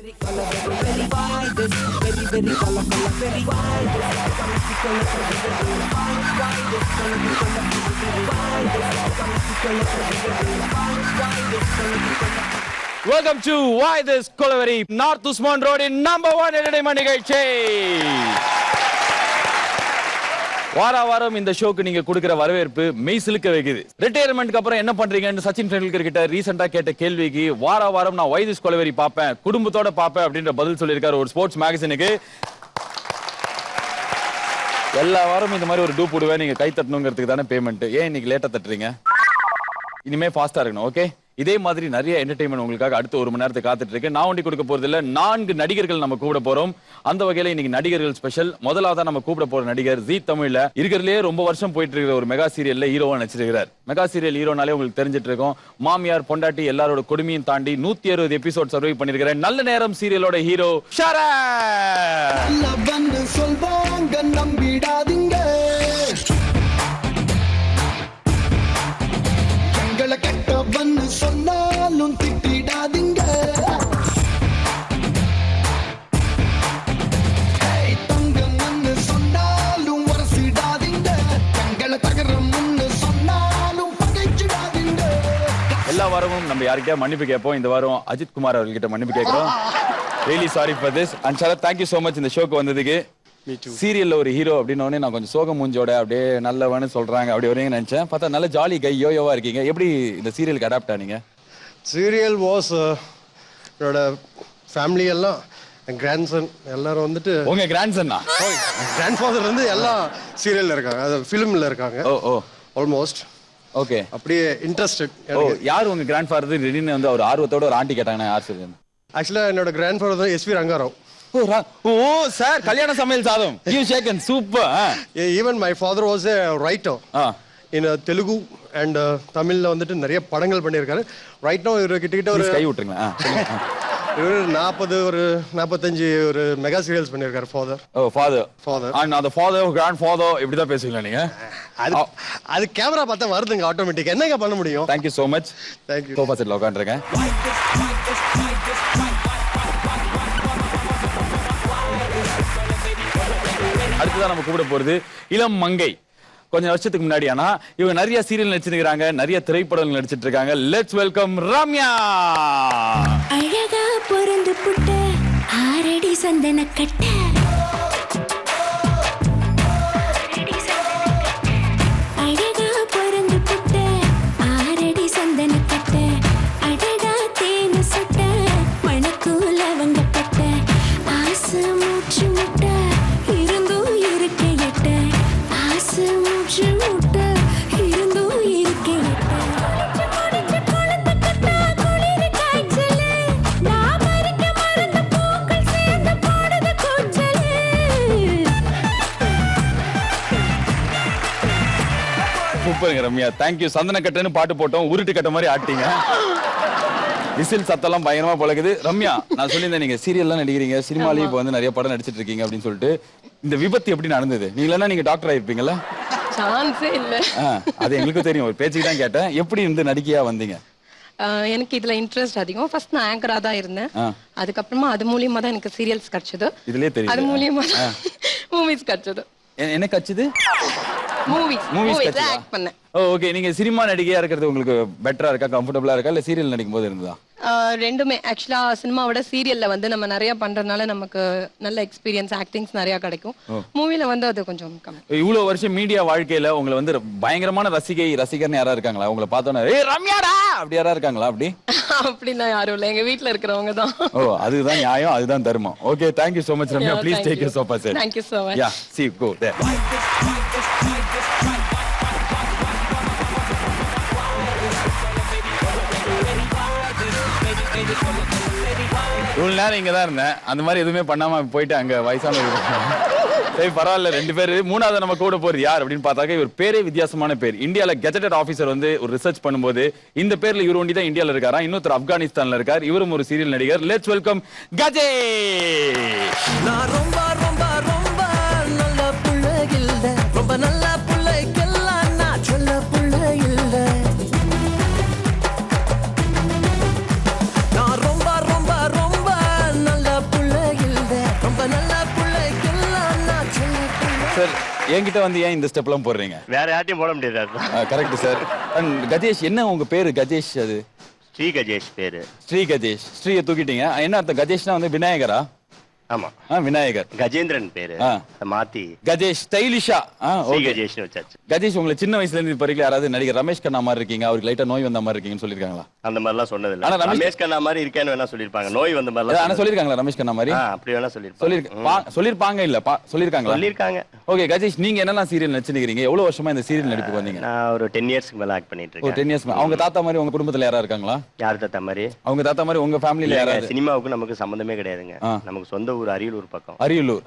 Welcome to Why This Kolaveri, North Usman Road in #1 entertainment நிகழ்ச்சி. வாரம் இந்த ஷோக்கு நீங்க கொடுக்கிற வரவேற்பு மெய் சிலுக்க வைக்குது. ரிட்டையர்மெண்ட்க்கு அப்புறம் என்ன பண்றீங்கன்னு சச்சின் டெண்டுல்கர் கிட்ட ரீசெண்டா கேட்ட கேள்விக்கு வாரம் நான் Why This Kolaveri பாப்பேன், குடும்பத்தோட பாப்பேன் அப்படின்ற பதில் சொல்லியிருக்காரு ஒரு ஸ்போர்ட்ஸ் மேகசினுக்கு. எல்லா வாரம் இந்த மாதிரி ஒரு டூப் விடுவேன், நீங்க கை தட்டணுங்கிறதுக்கு தானே பேமெண்ட். ஏன் இன்னைக்கு லேட்டா தட்டுறீங்க? இனிமே ஃபாஸ்டா இருக்கணும். ஓகே, இதே மாதிரி நிறைய என்டர்டைன்மெண்ட் உங்களுக்காக அடுத்த ஒரு மணி நேரத்தை காத்துட்டு இருக்கு. நான் ஒண்டி கொடுக்க போறது இல்ல, 4 நடிகர்கள் நம்ம கூப்பிட போறோம். அந்த வகையில இன்னைக்கு நடிகர்கள் ஸ்பெஷல். முதலாவதா நம்ம கூப்பிட போற நடிகர் ஜீ தமிழ்ல இருக்கிறதுலே ரொம்ப வருஷம் போயிட்டு இருக்கிற ஒரு மெகா சீரியல்ல ஹீரோவா நடிச்சிருக்கிறார். மெகா சீரியல் ஹீரோனாலே உங்களுக்கு தெரிஞ்சிட்டு இருக்கும். மாமியார் பொண்டாட்டி எல்லாரோட கொடுமையும் தாண்டி 160 எபிசோட் சர்வை பண்ணிருக்கிற நல்ல நேரம் சீரியலோட ஹீரோ ஷரத். சொன்னாலும் திட்டிடாதீங்க, தங்கம்னு சொன்னாலும் வரசிடாதீங்க, தங்களை தகரம்னு சொன்னாலும் பகைச்சிடாதீங்க. எல்லா வாரமும் நம்ம யார்கிட்டயா மன்னிப்பு கேட்போம். இந்த வாரம் அஜித் குமார் அவர்கிட்ட மன்னிப்பு கேட்கிறோம். Really sorry for this. And Sharath, thank you so much இந்த ஷோக்கு வந்ததுக்கு. சீரியல்ல ஒரு ஹீரோ அப்படின்னோடனே நான் கொஞ்சம் சோக மூஞ்சோட அப்படியே நல்லவன்னு சொல்றாங்க அப்படி வரீங்க நினைச்சேன். பார்த்தா நல்ல ஜாலி கை யோயோவா இருக்கீங்க. எப்படி இந்த சீரியலுக்கு அடாப்ட் ஆனீங்க? சீரியல் வாஸ் என்னோட ஃபேமிலி எல்லாம் கிராண்ட்சன் எல்லாரும் வந்துட்டு. உங்க கிராண்ட்சன்னா? கிராண்ட் ஃபாதர் வந்து எல்லாம் சீரியல்ல இருக்காங்க, அது ஃபிலிம்ல இருக்காங்க. ஓ ஆல்மோஸ்ட். ஓகே, அப்படியே இன்ட்ரெஸ்டட். யார் உங்க கிராண்ட் ஃபாதர்? திடீர்னு வந்து ஒரு ஆர்வத்தோட ஒரு ஆண்டி கேட்டாங்க, யார் சரி? ஆக்சுவலா என்னோட கிராண்ட் ஃபாதர் தான் எஸ்வி ரங்காராவ். ஓ சார், கல்யாண சமையல் சாதம். You shake hand super. Even my father was a writer in Telugu and தமிழ்ல வந்துட்டு நிறைய படங்கள் பண்ணியிருக்காரு. ரைட் நோ இவர் கிட்ட ஒரு கை விட்டுருங்க. இவர் 45 ஒரு மெகா சீரியல்ஸ் பண்ணியிருக்காரு ஃபாதர். ஓ ஃபாதர் அண்ட் அந்த ஃபாதர் கிராண்ட் ஃபாதர் இப்படி தான் பேசுவீங்களா நீங்க? அது கேமரா பார்த்தா வருதுங்க ஆட்டோமேட்டிக். என்னங்க பண்ண முடியும்? Thank you so much. Thank you. Sofa செட்ல உட்கார்ந்துருங்க. அடுத்ததான் நம்ம கூப்பிட போறது இளம் மங்கை. கொஞ்சம் வருஷத்துக்கு முன்னாடி ஆனா இவங்க நிறைய சீரியல் நடிச்சிருக்காங்க, நிறைய திரைப்படங்கள் நடிச்சிட்டு இருக்காங்க. Let's welcome Ramya. அழகா பொருந்து புட்ட ஆரடி சந்தன கட்ட, அழகா பொருந்து புட்ட ஆரடி சந்தன கட்ட, அடடா தேனு சுட்ட மணக்கூல அவங்க பட்ட, ஆசை மூச்சு முட்ட இருந்தும் இருக்க எட்ட, ஆசை மூச்சு முட்ட இருந்தும் இருக்க எட்ட, குளிச்சு குளத்து கட்டா குளிர் காய்ச்சலே, நான் மறிக்க மறந்த பூக்கள் சேர்ந்து பாடுது கூச்சலே. சூப்பருங்க ரம்யா, தேங்க் யூ. சந்தன கட்டன்னு பாட்டு போட்டோம், உருட்டு கட்ட மாதிரி ஆட்டிங்க. விசில் சத்தெல்லாம் பயங்கரமா பழகுது. ரம்யா, நான் சொல்லியிருந்தேன் நீங்க சீரியல்லாம் நடிக்கிறீங்க, சினிமாலையும் இப்போ வந்து நிறைய படம் நடிச்சிட்டு இருக்கீங்க அப்படின்னு சொல்லிட்டு. இந்த விபத்து எப்படி நடந்தது? நீங்களா நீங்க டாக்டர் ஆயிருப்பீங்கல்ல? சான்ஸே இல்ல. அது எங்களுக்கு தெரியும், ஒரு பேச்சுக்கு தான் கேட்டேன். எப்படி இருந்து நடிக்கையா வந்தீங்க? எனக்கு இதுல இன்ட்ரெஸ்ட் அதிகம். ஃபர்ஸ்ட் நான் ஆங்கரா தான் இருந்தேன். அதுக்கப்புறமா அது மூலியமா தான் எனக்கு சீரியல்ஸ் கிடைச்சது. இதுலயே தெரியும். அது மூலியமா தான் மூவிஸ் கிடைச்சது. என்ன கட்சிது? மூவிஸ் ஆக்ட் பண்ணேன். ஓகே, நீங்க சினிமா நடிகையா இருக்கிறது உங்களுக்கு பெட்டரா இருக்கா, கம்ஃபர்டபுளா இருக்கா, இல்ல சீரியல் நடிக்கும் போது இருந்ததா? ரெண்டுமே. ஆக்சுவலா சினிமாவோட சீரியல்ல வந்து நம்ம நிறைய பண்றதுனால நமக்கு நல்ல எக்ஸ்பீரியன்ஸ், ஆக்டிங்ஸ் நிறைய கிடைக்கும். மூவில வந்து அது கொஞ்சம் கம்மி. இவ்வளவு வருஷம் மீடியா வாழ்க்கையில உங்களை வந்து பயங்கரமான ரசிகர்னு யாரா இருக்காங்களா? உங்களை பார்த்தோன்னா ஏய் ரம்யாடா அப்படி யாரா இருக்காங்களா? அப்படி அப்படின்னா யாரும் இல்ல, எங்க வீட்ல இருக்கிறவங்க தான். ஓ, அதுதான் நியாயம், அதுதான் தர்மம். Okay, thank you so much Ramya. Please take your sofa set. Thank you so much. Yeah, see go there. இவ்வளவு நேரம் இங்க தான் இருந்தேன், அந்த மாதிரி எதுவுமே பண்ணாம போயிட்டு அங்க வயசான சரி பரவாயில்ல. 2 பேரு. மூணாவது நம்ம கூட போறது யார் அப்படின்னு பார்த்தாக்க இவர் பேரே வித்தியாசமான பேர். இந்தியால கெஜெட்டட் ஆபீசர் வந்து ஒரு ரிசர்ச் பண்ணும்போது இந்த பேர்ல இவர் ஒண்டி தான் இந்தியால இருக்காரா, இன்னொருத்தர் ஆப்கானிஸ்தான்ல இருக்கார். இவரும் ஒரு சீரியல் நடிகர். Let's welcome Gajesh. நான் ரொம்ப ரொம்ப ரொம்ப நல்ல புள்ள இல்ல, ரொம்ப நல்ல புள்ளைக்கெல்லாம் நான் சொல்ல புள்ள இல்ல. நான் ரொம்ப ரொம்ப ரொம்ப நல்ல என்கிட்ட வந்து ஏன் இந்த ஸ்டெப்லாம் போடுறீங்க? வேற யார்ட்டையும் போட முடியாது. Correct sir. அண்ட் கஜேஷ், என்ன உங்க பேரு கஜேஷ்? அது ஸ்ரீ கஜேஷ் பேரு. ஸ்ரீ கஜேஷ். ஸ்ரீயை தூக்கிட்டீங்க. என்ன அர்த்தம்? கஜேஷ்னா வந்து விநாயகரா? ஆமா, விநாயகர். கஜேந்திரன் பேரு மாத்தி கஜேஷ் ஸ்டைலிஷா. ஸ்ரீ கஜேஷ்னு வச்சாச்சு. கஜேஷ், உங்களை சின்ன வயசுல இருந்து இப்ப வரைக்கும் யாராவது நடிகர் ரமேஷ் கண்ணா மாதிரி இருக்கீங்க, அவருக்கு லைட்டா நோய் வந்த மாதிரி இருக்கீங்கன்னு சொல்லிருக்காங்களா? அந்த மாதிரிலாம் சொன்னது இல்ல. ஆனா ரமேஷ் கண்ணா மாதிரி இருக்கேன்னு வேணா சொல்லிருப்பாங்க. நோய் வந்த மாதிரிலாம் ஆனா சொல்லிருக்காங்களா ரமேஷ் கண்ணா மாதிரி? அப்படி வேணா சொல்லிருப்பாங்க. சொல்லிருப்பாங்க இல்ல சொல்லிருக்காங்களா? சொல்லிருக்காங்க. ஓகே கஜேஷ், நீங்க என்னெல்லாம் சீரியல் நடிச்சிருக்கீங்க? எவ்வளவு வருஷமா இந்த சீரியல் நடிப்புக்கு வந்தீங்க? நான் ஒரு 10 இயர்ஸ்க்கு மேல ஆக்ட் பண்ணிட்டு இருக்கேன். 10 இயர்ஸ். அவங்க தாத்தா மாதிரி உங்க குடும்பத்துல யாரா இருக்காங்களா? யார் தாத்தா மாதிரி? அவங்க தாத்தா மாதிரி உங்க ஃபேமிலில யாராவது? சினிமாவுக்கு நமக்கு சம்பந்தமே கிடையாதுங்க. நமக்கு சொந்த ஊர் அரியலூர் பக்கம். அரியலூர்.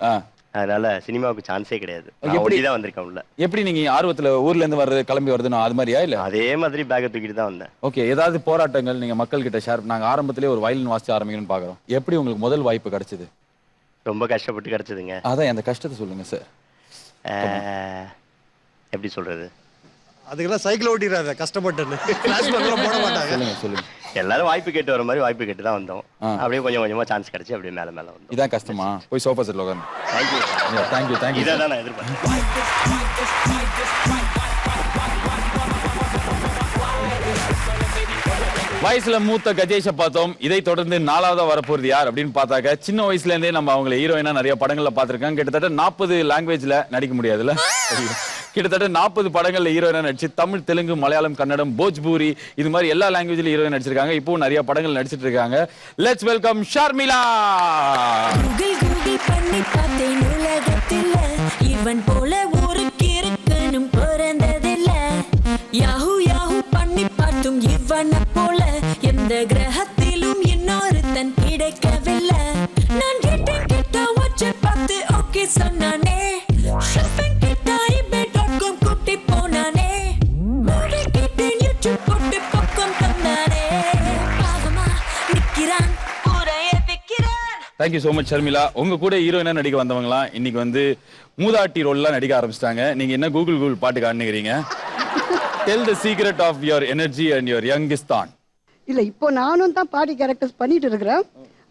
அதனால சினிமாவுக்கு சான்ஸே கிடையாது. எப்படிதான் வந்திருக்கேன் உள்ள. எப்படி நீங்க ஆர்வத்துல ஊர்ல இருந்து வர்றது கிளம்பி வருதுன்னு அது மாதிரியா இல்ல? அதே மாதிரி பேக்க தூக்கிட்டு தான் வந்தேன். ஓகே, ஏதாவது போராட்டங்கள் நீங்க மக்கள் கிட்ட ஷேர்? நாங்க ஆரம்பத்திலே ஒரு வயலின் வாசிச்சு ஆரம்பிக்கணும்னு பாக்குறோம். எப்படி உங்களுக்கு முதல் வாய்ப்பு கிடைச்சது? ரொம்ப கஷ்டப்பட்டு கிடைச்சதுங்க. அதான் அந்த கஷ்டத்தை சொல்லுங்க சார். எப்படி சொல்றது? அதுக்கெல்லாம் சைக்கிள் ஓட்டிடுறாரு கஷ்டப்பட்டுன்னு போட மாட்டாங்க. சொல்லுங்க சொல்லுங்க. எல்லாரும் வாய்ப்பு கேட்டு வர மாதிரி வாய்ப்பு கேட்டு தான் வந்தோம். அப்படியே கொஞ்சம் கொஞ்சமா சான்ஸ் கிடைச்சு அப்படியே மேல மேல வந்தோம். இதான் கஷ்டமா? போய் சோஃபா செட்ல உட்காருங்க. தேங்க்யூ. இதான் நான் எதிர்பார்த்தேன். வயசுல மூத்த கஜேஷை பார்த்தோம். இதை தொடர்ந்து 4வதா வரப்போறது யார் அப்படின்னு பார்த்தாக்க, சின்ன வயசுல இருந்தே நம்ம அவங்களை ஹீரோயினா நிறைய படங்கள்ல பார்த்திருக்கோம். கிட்டத்தட்ட 40 லாங்குவேஜ்ல நடிக்க முடியாதுல்ல, கிட்டத்தட்ட 40 படங்கள்ல ஹீரோயினா நடிச்சு தமிழ், தெலுங்கு, மலையாளம், கன்னடம், போஜ்பூரி இது மாதிரி எல்லா லாங்குவேஜ்ல ஹீரோயின் நடிச்சிருக்காங்க. இப்போ நிறைய படங்கள் நடிச்சிட்டு இருக்காங்க. Let's welcome Sharmila. கூகுள் பண்ணி பார்த்தேன் உலகத்தில் இவன் போல ஒரு கிறுக்கனும் பிறந்ததில்ல. யாஹூ பண்ணி பார்த்தும் இவனை போல எந்த கிரகத்திலும் இன்னொருத்தன் கிடைக்கவில்லை. நான் கிட்ட வச்சு பார்த்து ஓகே சொன்னானே. ஷாப்பிங் கிட்ட ebay.com கூட்டி போனானே. மூவி கிட்ட யூடியூப் போட்டு பக்கம் தந்தானே. பாவமா நிக்கிறான் ஊரைய விக்கிறான். Thank you so much Sharmila. உங்க கூட ஹீரோயினா நடிக்க வந்தவங்களாம் இன்னைக்கு வந்து மூதாட்டி ரோல்லாம் நடிக்க ஆரம்பிச்சிட்டாங்க. நீங்க என்ன கூகுள் பாட்டு காணுகிறீங்க? Tell the secret of your energy and your youngest on. இல்ல இப்போ நானும் தான் பாடி கேரக்டர்ஸ் பண்ணிட்டு இருக்கிறேன்.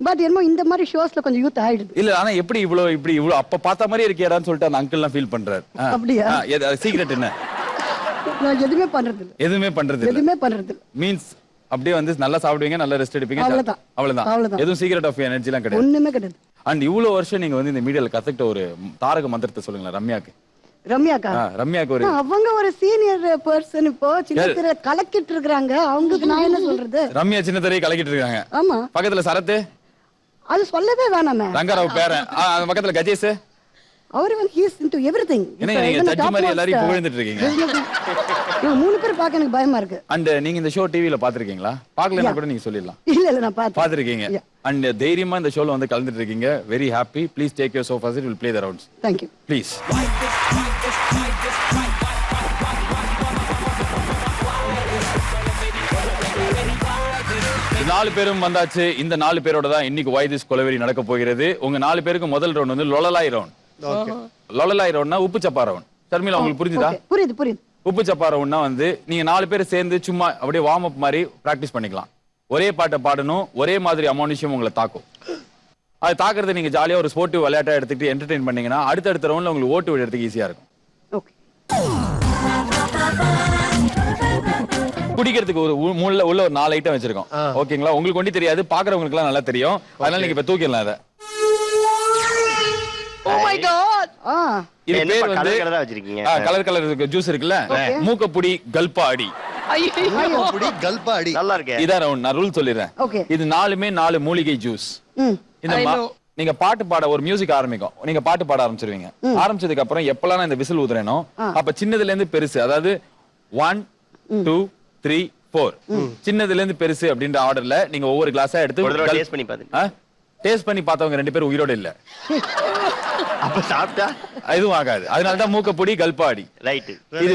பட் என்னமோ இந்த மாதிரி ஷோஸ்ல கொஞ்சம் யூத் ஆயிடுது. இல்ல ஆனா எப்படி இவ்வளவு அப்ப பார்த்த மாதிரி இருக்கேடான்னு சொல்லிட்டு அந்த அங்கிள்லாம் ஃபீல் பண்றாரு. அப்படியா? சீக்ரெட் என்ன? நான் எதுவுமே பண்றது இல்ல. எதுவுமே பண்றது இல்ல மீன்ஸ் அப்படியே வந்து நல்லா சாப்பிடுவீங்க, நல்லா ரெஸ்ட் எடுப்பீங்க, அவ்வளவுதான். எதுவும் சீக்ரெட் ஆஃப் எனர்ஜிலாம் கிடையாது. ஒண்ணுமே கிடையாது. அண்ட் இவ்வளவு வருஷம் நீங்க வந்து இந்த மீடியால கத்துக்கிட்ட ஒரு தாரக மந்திரத்தை சொல்லுங்களேன் ரம்யாக்கு. ரம்யாக்கு ஒரு அவங்க ஒரு சீனியர் பர்சன் இப்போ சின்ன கலக்கிட்டு இருக்காங்க. அவங்களுக்கு நான் என்ன சொல்றது? ரம்யா சின்ன திரையை கலக்கிட்டு இருக்காங்க. ஆமா. பக்கத்துல சரத், அது சொல்லவே வேணாமே. ரங்கராவ் பேரன், பக்கத்துல கஜேஷ். அவர் வந்து he is into everything. என்ன நீங்க ஜட்ஜ் மாதிரி எல்லாரையும் புகழ்ந்துட்டு இருக்கீங்க? இவங்க 3 பேர் பார்க்க எனக்கு பயமா இருக்கு. அண்ட் நீங்க இந்த ஷோ டிவில பாத்துருக்கீங்களா? பார்க்கலனா கூட நீங்க சொல்லிடலாம். இல்ல நான் பாத்துருக்கீங்க. அண்ட் தைரியமா இந்த ஷோல வந்து கலந்துட்டு இருக்கீங்க. Very happy. Please take your sofa seat. Will play the rounds. Thank you. Please. நாலு பேரும் வந்தாச்சு. இந்த 4 பேரோட தான் இன்னைக்கு Why This கொலவெறி நடக்க போகிறது. உங்க 4 பேருக்கு முதல் ரவுண்ட் வந்து லொலலாய் ரவுண்ட். லொலலாய் ரவுண்ட்னா உப்பு சப்பா ரவுண்ட். ஷர்மிளா உங்களுக்கு புரிஞ்சுதா? புரியுது. உப்பு சப்பா ரவுண்ட்னா வந்து நீங்க 4 பேர் சேர்ந்து சும்மா அப்படியே வார்ம் அப் மாதிரி பிராக்டிஸ் பண்ணிக்கலாம். ஒரே பாட்டை பாடணும், ஒரே மாதிரி அமானுஷ்யம் உங்களை தாக்கும். அது தாக்குறதை நீங்க ஜாலியா ஒரு ஸ்போர்ட்டிவ் விளையாட்டா எடுத்துக்கிட்டு என்டர்டெயின் பண்ணீங்கன்னா அடுத்த ரவுண்ட்ல உங்களுக்கு ஓட்டு விடுறதுக்கு ஈஸியா இருக்கும். ஓகே. குடிக்கிறதுக்கு ஒரு உள்ள ஒரு 4 ஐட்டம் வச்சிருக்கோம். ஓகேங்களா? உங்களுக்கு ஒண்டி தெரியாது, பாக்குறவங்களுக்கு எல்லாம் நல்லா தெரியும். அதனால நீங்க இப்ப தூக்கிடலாம் அத. Oh my God. இது பேர் வந்து கலர் வச்சிருக்கீங்க. கலர் ஜூஸ் இருக்குல்ல, மூக்கப்புடி கல்பாடி. மூக்கப்புடி கல்பாடி. நல்லா இருக்கு. இதான் ரவுண்ட். நான் ரூல் சொல்லிடுறேன். இது 4 மூலிகை ஜூஸ். இந்த நீங்க பாட்டு பாட ஒரு மியூசிக் ஆரம்பிக்கும். நீங்க பாட்டு பாட ஆரம்பிச்சிருவீங்க. ஆரம்பிச்சதுக்கு அப்புறம் எப்பலாம் இந்த விசில் ஊதுறேனோ அப்ப சின்னதுல இருந்து பெருசு, அதாவது 1 2 3 4 சின்னதுல இருந்து பெருசு அப்படின்ற ஆர்டர்ல நீங்க ஒவ்வொரு கிளாஸா எடுத்து டேஸ்ட் பண்ணி பாருங்க. டேஸ்ட் பண்ணி பார்த்தவங்க 2 பேரும் உயிரோட இல்ல. அப்ப சாப்பிட்டா எதுவும் ஆகாது. அதனால தான் மூக்கப்புடி கல்பாடி. ரைட். இது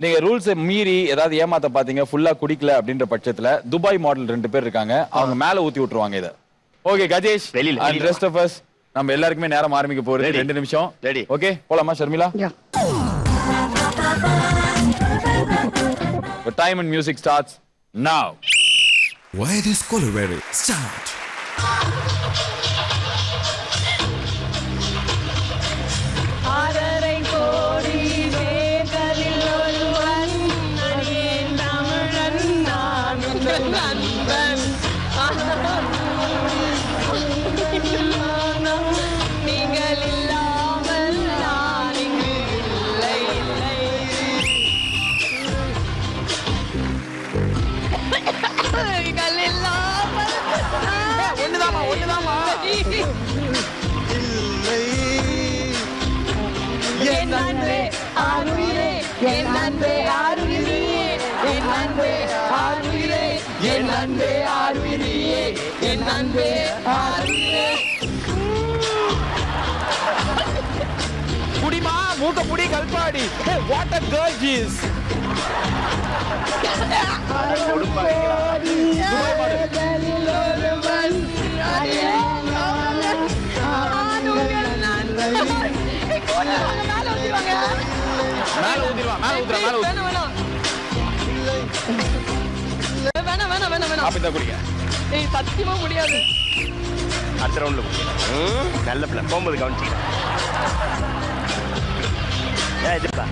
நீங்க ரூல்ஸ் மீறி ஏதாவது ஏமாத்த பாத்தீங்க, ஃபுல்லா குடிக்கல அப்படின்ற பட்சத்துல துபாய் மாடல் 2 பேர் இருக்காங்க, அவங்க மேல ஊத்தி விட்டுருவாங்க இத. Okay Gajesh and rest of us, நம்ம எல்லாருக்குமே நேரம் ஆரம்பிக்க போறது 2 நிமிஷம். ஓகே போலாமா Sharmila? The time and music starts now. Why This கொலவெறி start. ஆதரை போ என் அன்பே ஆருயிரே என் அன்பே ஆருயிரே என் அன்பே ஆருயிரே என் அன்பே ஆருயிரே என் அன்பே ஆருயிரே புடிமா மூக்க புடி Kalpadi what a girl she is மேல ஊத்திடுவா வேணாம் அப்படிதான் குடிங்க ஏய் சத்தியமா முடியாது அடுத்த ரவுண்ட்ல நல்ல பிள்ளை போகும்போது கவனிச்சிக்கிறேன் இதுப்பா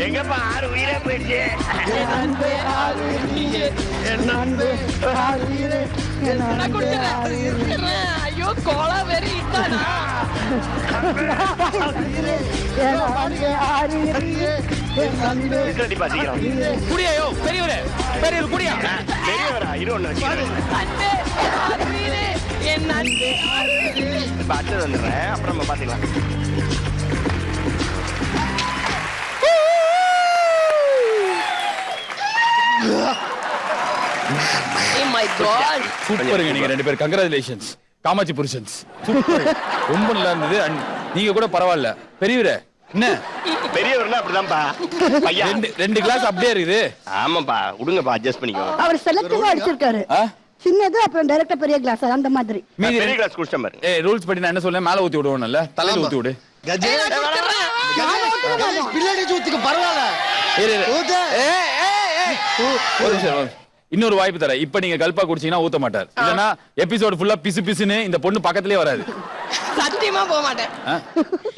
எங்கப்பா 6 உயிரே போயிடுச்சு நான் குடிச்சிடுறேன். ஐயோ கோலா வெறி இட்டானா அடிப்பா சீக்கிரம் குடியாயோ பெரியவரே குடியா பெரியவரா இரு ஒண்ணு வச்சுக்கிறேன் அன்பே ஆருயிரே என் அன்பே ஆருயிரே இப்ப அடுத்தது வந்துடுறேன் அப்புறம் நம்ம பாத்துக்கலாம் Oh my god சூப்பருங்க நீங்க ரெண்டு பேரும் கங்க்ராச்சுலேஷன்ஸ் காமாட்சி புருஷன்ஸ் சூப்பர் ரொம்ப நல்லா இருந்தது and நீங்க கூட பரவாயில்ல பெரியவரே என்ன பெரியவர்னா அப்படிதான்ப்பா பையா ரெண்டு கிளாஸ் அப்படியே இருக்குது ஆமாப்பா விடுங்கப்பா அட்ஜஸ்ட் பண்ணிக்கோ அவர் செலக்டிவா அடிச்சிருக்காரு சின்னது அப்புறம் டைரக்டா பெரிய கிளாஸ் அந்த மாதிரி மீதி பெரிய கிளாஸ் குடிச்சிட்டேன் பாரு ஏய் ரூல்ஸ் படி நான் என்ன சொல்றேன் மேல ஊத்தி விடுவோம்ல தலையில ஊத்தி விடு பின்னாடி ஊத்துக்கு பரவாயில்ல இரு, இரு. ஒரு நிமிஷம். இன்னொரு வாய்ப்பு தரேன் இப்ப நீங்க கல்பா குடிச்சீங்கன்னா ஊத்த மாட்டார் இல்லனா எபிசோட் ஃபுல்லா பிசு பிசுன்னு இந்த பொண்ணு பக்கத்துலயே வராது சத்தியமா போக மாட்டேன்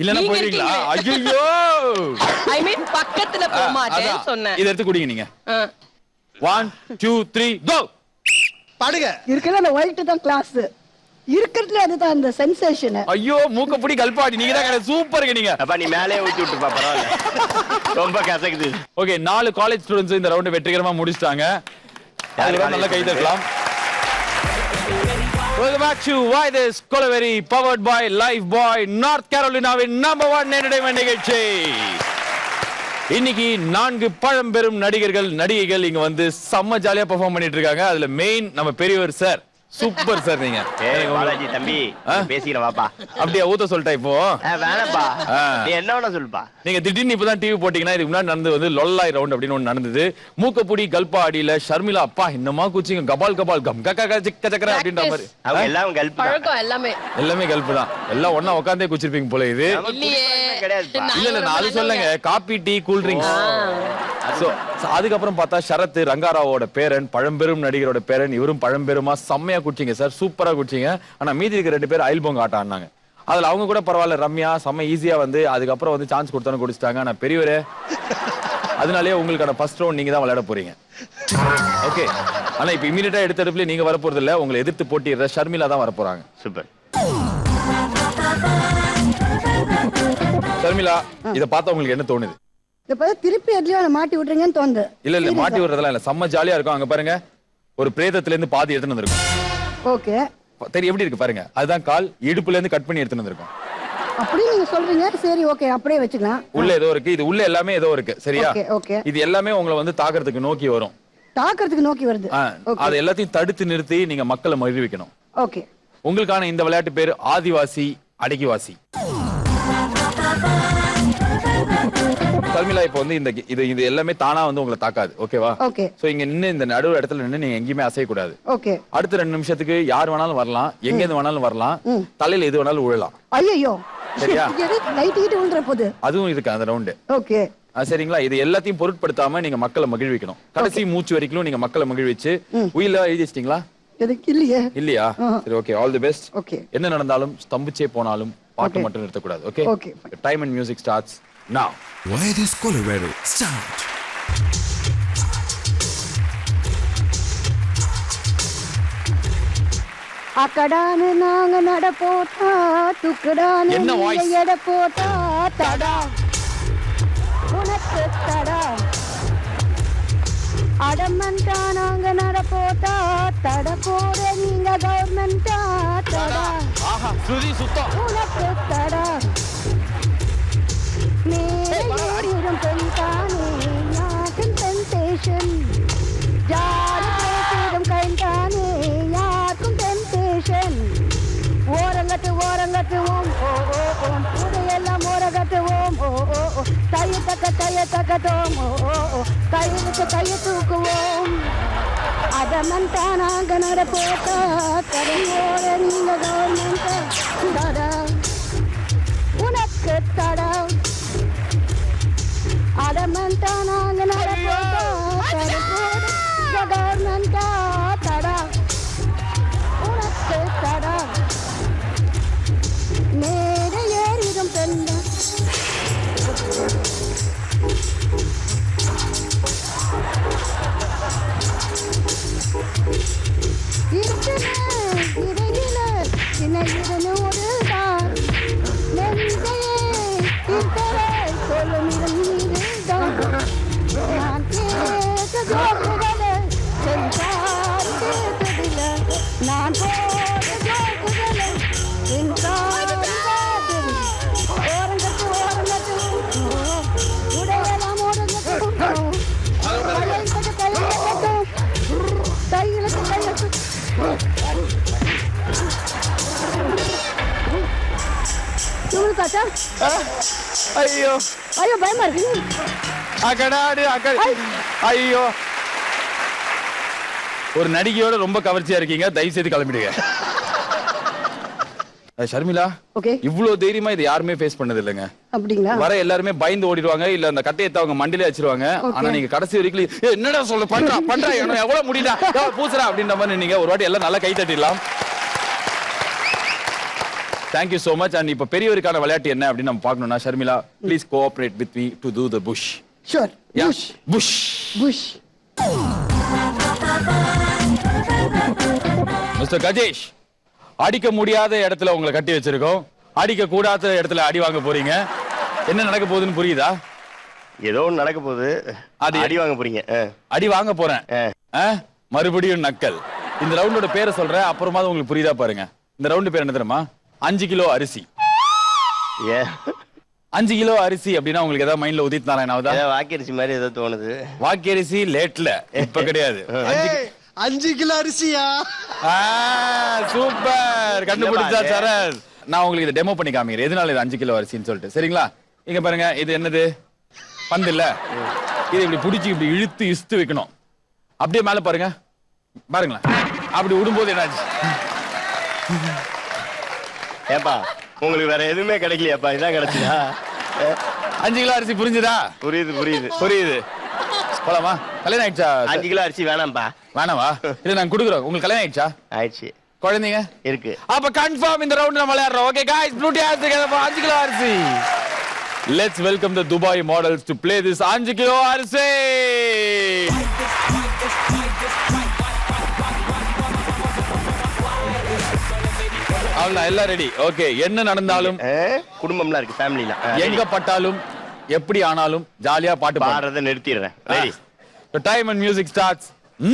இல்லனா நீங்க போயிடுவீங்களா இருக்கீங்களே. ஐயோ ஐ மீன் பக்கத்துல போக மாட்டேன்னு சொன்னேன் இத எடுத்து குடிங்க நீங்க 1 2 3 கோ பாடுங்க இருக்கிற அந்த ஒயிட் தான் கிளாஸ் இருக்கிறதுல அதுதான் அந்த சென்சேஷன் ஐயோ மூக்க புடி கல்பாடி நீங்க தான் சூப்பர்ங்க நீங்க அப்பா நீ மேலே ஊத்தி விட்டுப்பா பரவாயில்ல ரொம்ப கசக்குது ஓகே 4 காலேஜ் ஸ்டூடண்ட்ஸ் இந்த ரவுண்ட் வெற்றிகரமா முடிச்சிட்டாங்க அதுக்கு நல்ல கை தட்டலாம் Welcome back to Why This Kolaveri powered by Lifebuoy North Carolinaவின் #1 entertainment நிகழ்ச்சி. இன்னைக்கு 4 பழம்பெரும் நடிகைகள் இங்க வந்து செம்ம ஜாலியா பெர்ஃபார்ம் பண்ணிட்டு இருக்காங்க. அதுல மெயின் நம்ம பெரியவர் சார் சூப்பர் சார் நீங்க பாலாஜி தம்பி பேசிக்கிறேன் வாப்பா அப்படியே ஊத்த சொல்லிட்டா இப்போ வேணாப்பா நீ என்ன வேணா சொல்லுப்பா நீங்க திடீர்னு இப்பதான் டிவி போட்டீங்கன்னா இதுக்கு முன்னாடி நடந்து வந்து லொல்லாய் ரவுண்ட் அப்படின்னு ஒண்ணு நடந்தது மூக்கப்புடி கல்பா அடியில ஷர்மிளா அப்பா என்னமா குச்சிங்க கபால் கம் சிக்க சக்கர அப்படின்ற மாதிரி அவங்க எல்லாம் கல்பி பழக்கம் எல்லாமே கல்பு தான் எல்லாம் ஒண்ணா உட்காந்தே குச்சிருப்பீங்க போல இது இல்லையே கிடையாதுப்பா இல்ல இல்ல நான் அது சொல்லுங்க coffee tea cool drinks so அதுக்கப்புறம் பார்த்தா சரத் ரங்காராவோட பேரன் பழம்பெரும் நடிகரோட பேரன் இவரும் பழம்பெருமா செம்மையா குடிச்சிங்க சார் சூப்பரா குடிச்சிங்க ஆனா மீதி இருக்க 2 பேர் அயல்போங்க ஆட்டம் ஆடினாங்க அதுல அவங்க கூட பரவாயில்ல ரம்யா செம்ம ஈஸியா வந்து அதுக்கப்புறம் வந்து சான்ஸ் கொடுத்தானு குடிச்சிட்டாங்க ஆனா பெரியவரே அதனாலேயே உங்களுக்கான ஃபர்ஸ்ட் ரவுண்ட் நீங்க தான் விளையாட போறீங்க ஓகே ஆனா இப்ப இமீடியட்டா எடுத்த இடத்துல நீங்க வர போறது இல்ல உங்களை எதிர்த்து போட்டியிடுற ஷர்மிளா தான் வர போறாங்க சூப்பர் ஷர்மிளா இத பார்த்தா உங்களுக்கு என்ன தோணுது இப்ப திருப்பி எதுலயோ மாட்டி விட்டுறீங்கன்னு தோணுது இல்ல மாட்டி விடுறதெல்லாம் இல்ல செம்ம ஜாலியா இருக்கும் அங்க பாருங்க ஒரு பிரேதத்துல இருந்து பாதி எடுத்துட்டு வந்திருக்கும் ஓகே தெரியும் எப்படி இருக்கு பாருங்க அதுதான் கால் இடுப்புல இருந்து கட் பண்ணி எடுத்துட்டு வந்திருக்கும் அப்படி நீங்க சொல்றீங்க சரி ஓகே அப்படியே வச்சுக்கலாம் உள்ள ஏதோ இருக்கு இது உள்ள எல்லாமே ஏதோ இருக்கு சரியா ஓகே ஓகே இது எல்லாமே உங்களை வந்து தாக்குறதுக்கு நோக்கி வரும் தாக்குறதுக்கு நோக்கி வருது அது எல்லாத்தையும் தடுத்து நிறுத்தி நீங்க மக்களை மகிழ்விக்கணும் ஓகே உங்களுக்கான இந்த விளையாட்டு பேர் ஆதிவாசி அடக்கிவாசி ஷர்மிளா இப்போ வந்து இந்த இது எல்லாமே தானா வந்து உங்களை தாக்காது ஓகேவா ஓகே சோ இங்க நின்னு இந்த நடு இடத்துல நின்னு நீங்க எங்கேயுமே அசைய கூடாது ஓகே அடுத்த 2 நிமிஷத்துக்கு யார் வேணாலும் வரலாம் எங்க இருந்து வேணாலும் வரலாம் தலையில எது வேணாலும் விழலாம் ஐயோ சரியா லைட் கிட்ட விழுற போது அதுவும் இருக்கு அந்த ரவுண்டு ஓகே சரிங்களா இது எல்லாத்தையும் பொருட்படுத்தாம நீங்க மக்களை மகிழ்விக்கணும் கடைசி மூச்சு வரைக்கும் நீங்க மக்களை மகிழ்விச்சு உயில எழுதி வச்சிட்டீங்களா எதுக்கு இல்லையே இல்லையா சரி okay all the best okay என்ன நடந்தாலும் ஸ்தம்பிச்சே போனாலும் பாட்டு மட்டும் நிறுத்தக்கூடாது okay okay time and music starts now Why This Kolaveri start. அக்கடானு நாங்க நட போட்டா துக்கடானு என்ன voice? எட போட்டா தடா உனக்கு அடமன்டா நாங்க நடப்போட்டா தட போட நீங்க கவர்மெண்டா தடா ஆஹா ஸ்ருதி சுத்தம். உனக்கு தடா நேரம் பெண்தானே யாருக்கும் டெம்டேஷன் ஜாரு பேசிடும் கைந்தானே யாருக்கும் டெம்டேஷன் ஓரங்கட்டுவோம் ஓ ஓ ஓம் புதையெல்லாம் ஓரங்கட்டுவோம் ஓ ஓ ஓ தைய தக்கட்டோம் ஓ ஓ ஓ கைவிட்டு கையை தூக்குவோம் அதமன்டா நாங்க நடப்போட்டா தடையோட நீங்க கவர்மெண்டா தடா உனக்கு தடா அதமன்டா நாங்க நடப்போட்டா தடையோட கவர்மெண்டா தடா உனக்கு தடா மேடை ஏறிடும் பெண்ணா இடையில சின்ன இருநூறு தான் நெஞ்சையே இத்தரை சொல்லும் இருதான் நான் கேட்ட ஜோக்குகளை சென்றார் கேட்டதில்ல நான் போட ஜோக்குகளை சென்றார் கேட்டதில்ல ஓரங்கட்டு உடையெல்லாம் ஓரங்கட்டும் கையிலட்டும் தாத்தா ஐயோ ஐயோ பயமா இருக்கு அகடாடு ஐயோ. ஒரு நடிகையோட ரொம்ப கவர்ச்சியா இருக்கீங்க, தயவு செய்து கிளம்பிடுங்க. ஷர்மிளா, ஓகே இவ்வளவு தைரியமா இது யாருமே ஃபேஸ் பண்ணது இல்லைங்க. அப்படிங்களா? வர எல்லாருமே பயந்து ஓடிடுவாங்க, இல்ல அந்த கட்டையத்தை அவங்க மண்டிலே வச்சிருவாங்க. ஆனா நீங்க கடைசி வரைக்கும் என்னடா சொல்ல பண்றா எவ்வளவு முடியல பூசுறா அப்படின்ற மாதிரி நீங்க ஒரு வாட்டி எல்லாம் நல்லா கை தட்டிடலாம். Thank you so much. அண்ட் இப்ப பெரியவருக்கான விளையாட்டு என்ன அப்படின்னு நம்ம பார்க்கணும்னா, Sharmila please cooperate with me to do the push. Sure. Push push. Mister Gajesh, அடிக்க முடியாத இடத்துல உங்களை கட்டி வச்சிருக்கோம், அடிக்க கூடாத இடத்துல அடி வாங்க போறீங்க. என்ன நடக்க போகுதுன்னு புரியுதா? ஏதோ ஒன்று நடக்க போகுது. அது அடி வாங்க போறீங்க. அடி வாங்க போறேன். மறுபடியும் நக்கல். இந்த ரவுண்டோட பேரை சொல்றேன், அப்புறமா உங்களுக்கு புரியுதா பாருங்க. இந்த ரவுண்டு பேர் என்ன தெரியுமா? 5 கிலோ அரிசி. 5 கிலோ அரிசி அப்படின்னா உங்களுக்கு ஏதாவது மைண்ட்ல உதித் நாராயணாவதா? வாக்கரிசி மாதிரி ஏதோ தோணுது. வாக்கரிசி லேட்ல, இப்ப கிடையாது. 5 கிலோ அரிசியா? சூப்பர், கண்டுபிடிச்சா சரத். நான் உங்களுக்கு இதை டெமோ பண்ணி காமிக்கிறேன், எதனால இது 5 கிலோ அரிசின்னு சொல்லிட்டு. சரிங்களா? இங்க பாருங்க, இது என்னது? பந்து இல்ல, இது இப்படி பிடிச்சி இப்படி இழுத்து இஸ்து வைக்கணும். அப்படியே மேல பாருங்க, பாருங்களேன். அப்படி விடும்போது என்னாச்சு? ஏப்பா, உங்களுக்கு வேற எதுவுமே கிடைக்கலையாப்பா? இதான் கிடைச்சதா? 5 கிலோ அரிசி புரிஞ்சுதா? புரியுது. போலாமா? கல்யாணம் ஆயிடுச்சா? 5 கிலோ அரிசி வேணாம்ப்பா. வேணாவா? இல்ல நாங்க குடுக்குறோம். உங்களுக்கு கல்யாணம் ஆயிடுச்சா? ஆயிடுச்சு. குழந்தைங்க இருக்கு. அப்ப கன்ஃபார்ம் இந்த ரவுண்ட் நம்ம விளையாடுறோம். Okay guys, blue tea 5 kilo அரிசி. Let's welcome the Dubai models to play this 5 kilo அரிசி. அவ்வளவுதான், எல்லாம் ரெடி. ஓகே, என்ன நடந்தாலும் குடும்பம்லாம் இருக்கு, ஃபேமிலில எங்க பட்டாலும் எப்படி ஆனாலும் ஜாலியா பாட்டு பாடுறத நிறுத்திடுறேன். Ready. The time and music starts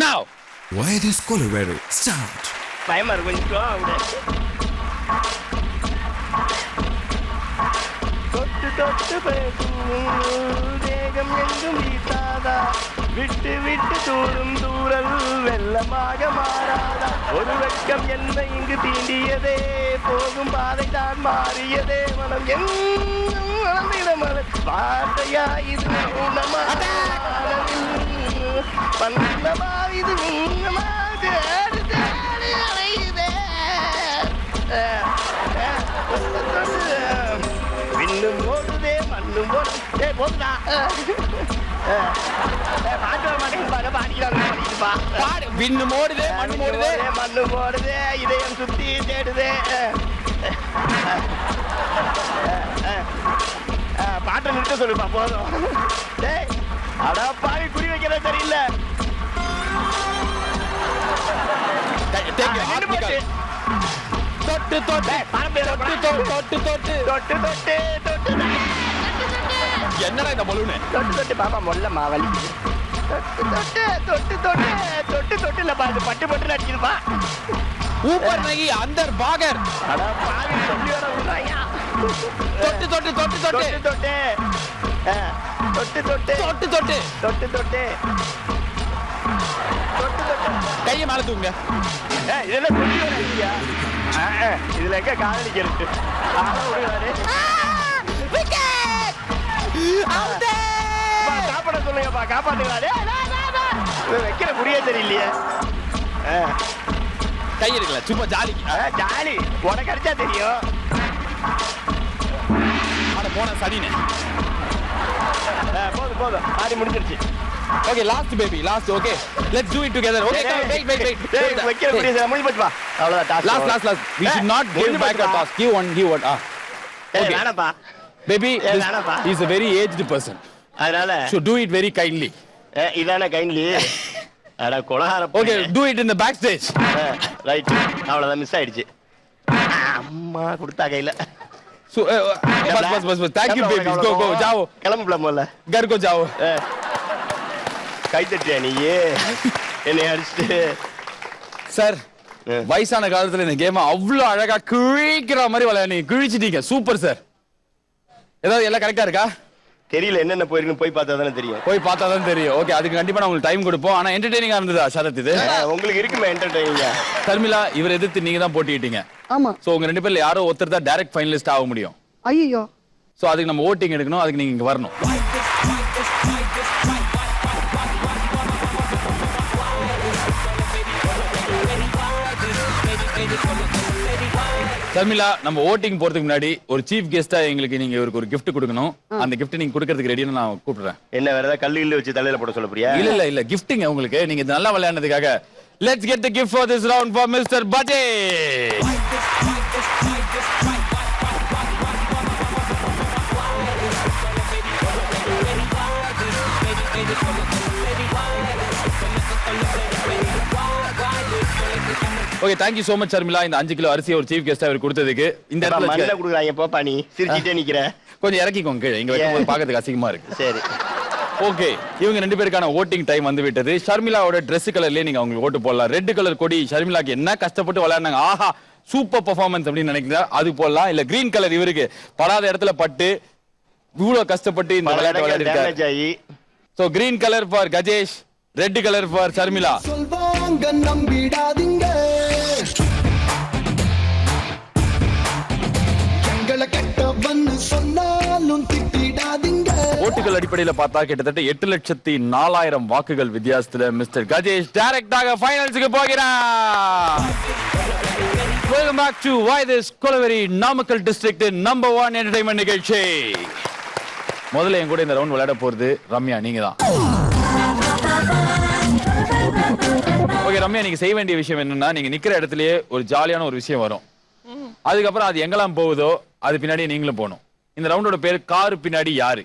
now. Why this Colorado? Start. பயமா இருக்கு கொஞ்சம். தொட்டு தொட்டு பேசும் தேகம் எங்கும் வீசாதா, விட்டு விட்டு தூரும் தூரல் வெள்ளமாக மாறாதா, ஒரு வெட்கம் என்னை இங்கு தீண்டியதே, போகும் பாதை தான் மாறியதே, மனம் எங்கும் வளர்ந்திடமலை வார்த்தையா இது உணமா பண்ணமா இது உணமா தேடி தேடி அலையுதே, விண்ணும் ஓடுதே மண்ணும் ஓடுதே. போதுடா, பாட்டு வர மாட்டேங்குது, பாடிக்கிறாங்க. விண்ணும் ஓடுதே மண்ணும் ஓடுதே, மண்ணும் ஓடுதே, இதயம் சுத்தி தேடுதே. பாட்டை நிறுத்த சொல்லுப்பா, போதும். டேய், அடா பாவி, குறி வைக்கிறது சரியில்லை. தொட்டு தொட்டு தொட்டு தொட்டு தொட்டு தொட்டு தொட்டு தொட்டு என்னடா இந்த பலூனு? தொட்டு தொட்டு பாப்பா மொல்ல மாவலி. தொட்டு இல்லப்பா, இது பட்டு அடிக்குதுப்பா. ஊப்பர் நகி அந்தர் பாகர். அட பாவி, சொல்லி வர விடுறாயா. தொட்டு தொட்டு தொட்டு தொட்டு தொட்டு தொட்டு தொட்டு தொட்டு தொட்டு தொட்டு தொட்டு தொட்டு தொட்டு தொட்டு. கையை மேல தூங்க. இதெல்லாம் சொல்லி வர இல்லையா? இதுல எங்க காதலிக்கிறது? விடுவாரு. சாப்பிட சொல்லுங்கப்பா, காப்பாத்துங்களா. வைக்கிற புரிய தெரியலையே. கை இருக்குல்ல, சும்மா ஜாலி. ஜாலி உனக்கு அடிச்சா தெரியும். போன சனினே. போதும் ஆடி முடிஞ்சிருச்சு. Okay, last baby, last. Okay, let's do it together. Okay, come, wait. வைக்கிற புரிய முடிஞ்சு போச்சுப்பா. அவ்வளவுதான். Last. We should not give back a task. Give one. Okay. வேணாப்பா Baby, வேணாப்பா. he's a very aged person. அதனால So do it very kindly. இதான kindly. அட கொலகார. Okay, do it in the backstage. Right. அவ்வளவுதான், மிஸ் ஆயிடுச்சு. அம்மா கொடுத்தா கையில. So bas. Thank you babies. Go. जाओ. கிளம்புல முதல்ல. घर को जाओ. கை தட்டியா நீயே என்னை அடிச்சுட்டு. சார், வயசான காலத்துல இந்த கேம் அவ்வளவு அழகா கிழிக்கிற மாதிரி விளையாடி கிழிச்சிட்டீங்க. Super sir. ஏதாவது எல்லாம் கரெக்டா இருக்கா? தெரியல, என்னென்ன போயிருக்குன்னு போய் பார்த்தா தானே தெரியும். போய் பார்த்தா தான் தெரியும். ஓகே, அதுக்கு கண்டிப்பா நான் உங்களுக்கு டைம் கொடுப்போம். ஆனா என்டர்டெய்னிங்கா இருந்ததா சரத் இது? உங்களுக்கு இருக்குமே என்டர்டெய்னிங்கா. சர்மிளா, இவரை எதிர்த்து நீங்க தான் போட்டிட்டீங்க. ஆமா. சோ உங்க ரெண்டு பேர்ல யாரோ ஒருத்தர் தான் டைரக்ட் ஃபைனலிஸ்ட் ஆக முடியும். ஐயோ. சோ அதுக்கு நம்ம ஓட்டிங் எடுக்கணும். அதுக்கு நீங்க இங்க வரணும். சர்மிளா, நம்ம ஓட்டிங் போறதுக்கு முன்னாடி ஒரு சீஃப் கெஸ்டா எங்களுக்கு நீங்க இவருக்கு ஒரு gift கொடுக்கணும். அந்த gift நீங்க கொடுக்கிறதுக்கு ரெடின்னு நான் கூப்பிடுறேன். என்ன வேற ஏதாவது கல்லு வச்சு தலையில போட சொல்ல போறியா? இல்ல கிஃப்டிங் உங்களுக்கு. நீங்க நல்லா விளையாடுனதுக்காக. Let's get the gift for this round for Mr. Bate. Okay, thank you so much Sharmila. இந்த 5 கிலோ அரிசி ஒரு சீஃப் கெஸ்டா அவர் கொடுத்ததுக்கு. இந்த இடத்துல மண்ணை குடுக்குறாங்க. போப்பா, நீ சிரிச்சிட்டே நிக்கிற. கொஞ்சம் இறக்கிக்கோங்க கீழே. இங்க வைக்கும்போது பார்க்கிறதுக்கு அசிங்கமா இருக்கு. சரி. ஓகே, இவங்க ரெண்டு பேருக்கான ஓட்டிங் டைம் வந்து விட்டது. ஷர்மிளாவோட Dress கலர்லயே நீங்க அவங்களுக்கு ஓட்டு போடலாம். ரெட் கலர் கொடி ஷர்மிளாக்கு என்ன கஷ்டப்பட்டு விளையாடுனாங்க. ஆஹா, சூப்பர் பெர்ஃபார்மன்ஸ் அப்படின்னு நினைக்கிறா அது போடலாம். இல்ல கிரீன் கலர் இவருக்கு படாத இடத்துல பட்டு இவ்வளவு கஷ்டப்பட்டு இந்த விளையாட்டு விளையாடிருக்காரு. So green colour for Gajesh, red colour for Sharmila. சொல்வாங்க நம்பிடாதீங்க, எங்களை கெட்டவன்னு சொன்னாலும் திட்டிடாதீங்க. ஓட்டுகள் அடிப்படையில் பார்த்தா கிட்டத்தட்ட 8,04,000 வாக்குகள் வித்தியாசத்துல மிஸ்டர் கஜேஷ் டைரக்டாக ஃபைனல்ஸ்க்கு போகிறார். Welcome back to Why This Kolaveri, Namakkal district number 1 entertainment நிகழ்ச்சி. முதல்ல என் கூட இந்த ரவுண்ட் விளையாட போறது ரம்யா, நீங்க தான். ஓகே ரம்யா, நீங்க செய்ய வேண்டிய விஷயம் என்னன்னா, நீங்க நிக்கிற இடத்துலயே ஒரு ஜாலியான ஒரு விஷயம் வரும். அதுக்கப்புறம் அது எங்கெல்லாம் போகுதோ அது பின்னாடி நீங்களும் போகணும். இந்த ரவுண்டோட பேரு காரு பின்னாடி யாரு.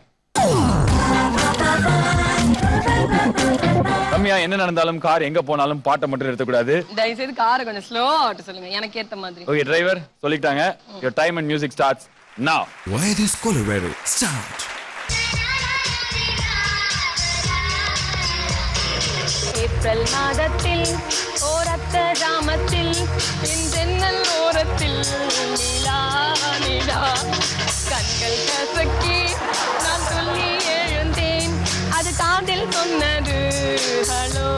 ரம்யா, என்ன நடந்தாலும் கார் எங்க போனாலும் பாட்டை மட்டும் நிறுத்தக்கூடாது. தயவு செய்து காரை கொஞ்சம் ஸ்லோ ஆட்டு சொல்லுங்க, எனக்கு ஏத்த மாதிரி. ஓகே டிரைவர், சொல்லிட்டாங்க. Your time and music starts now. Why this Kolaveri? Start. April மாதத்தில் ஓரத்த கிராமத்தில் ஜன்னல் ஓரத்தில் நிலா நிலா கண்கள் கசக்கி நான் சொல்லி எழுந்தேன். அது காதில் சொன்னது ஹலோ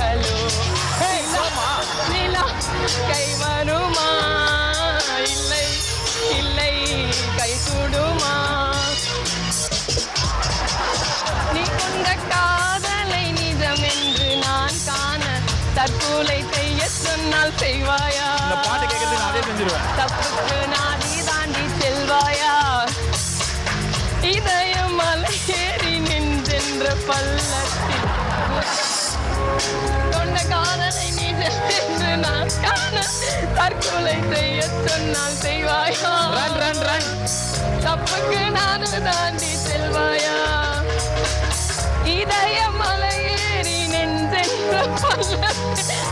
ஹலோ. நிலா கை வருமா இல்லை இல்லை கை சுடுமா. நீ கொண்ட காதலை நிஜம் என்று நான் காண தற்கொலை செய்ய சொன்னால் செய்வாயா? இந்த பாட்டு கேட்கறதுக்கு அதே செஞ்சிருவேன். தப்புக்கு நாடி தாண்டி செல்வாயா? இதயம் மலை ஏறி நின்றென்ற பள்ளத்தில் கொண்ட காதலை நிஜம் என்று நான் காண தற்கொலை செய்ய சொன்னால் செய்வாயா? Run run run. தப்புக்கு நாடு தாண்டி செல்வாயா? இதய மலையேறி நெஞ்சென்ற பள்ளத்தில்